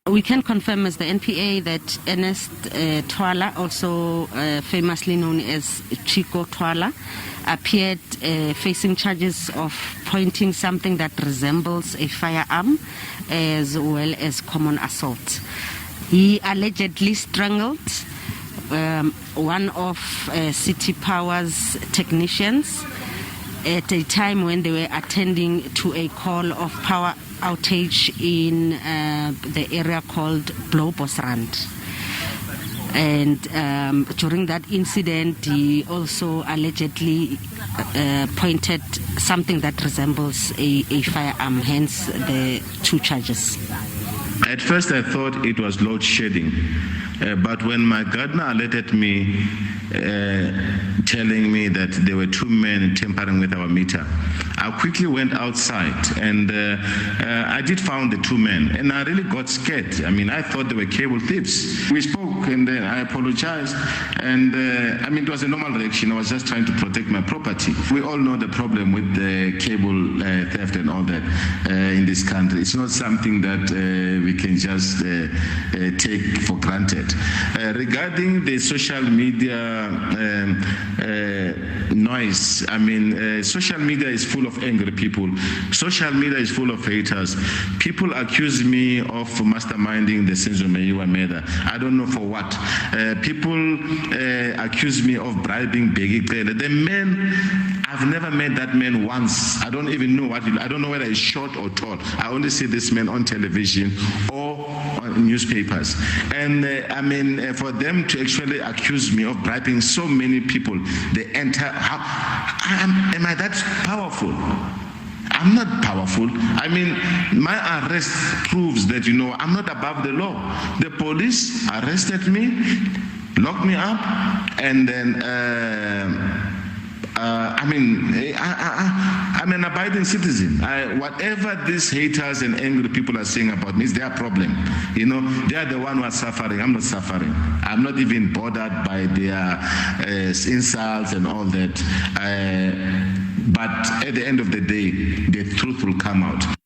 We can confirm as the NPA that Ernest Twala, also famously known as Vho-Chicco Twala, appeared facing charges of pointing something that resembles a firearm as well as common assault. He allegedly strangled one of City Power's technicians at a time when they were attending to a call of power outage in the area called Rand. And during that incident, he also allegedly pointed something that resembles a firearm, hence the two charges. At first I thought it was load shedding, but when my gardener alerted me, telling me that there were two men tampering with our meter, I quickly went outside and I did find the two men, and I really got scared. I mean, I thought they were cable thieves. We spoke and then I apologized, and I mean, it was a normal reaction. I was just trying to protect my property. We all know the problem with the cable theft and all that in this country. It's not something that we can just take for granted. Regarding the social media noise, I mean, social media is full of angry people. Social media is full of haters. People accuse me of masterminding the Senzo murder. I don't know for what. People accuse me of bribing Bheki. The man, I've never met that man once. I don't even know what I don't know whether he's short or tall. I only see this man on television or on newspapers. And I mean, for them to actually accuse me of bribing so many people, they enter. Am I that powerful? I'm not powerful. I mean, my arrest proves that, you know, I'm not above the law. The police arrested me, locked me up, and then I'm an abiding citizen. Whatever these haters and angry people are saying about me is their problem. You know, they are the one who are suffering. I'm not suffering. I'm not even bothered by their insults and all that. But at the end of the day, the truth will come out.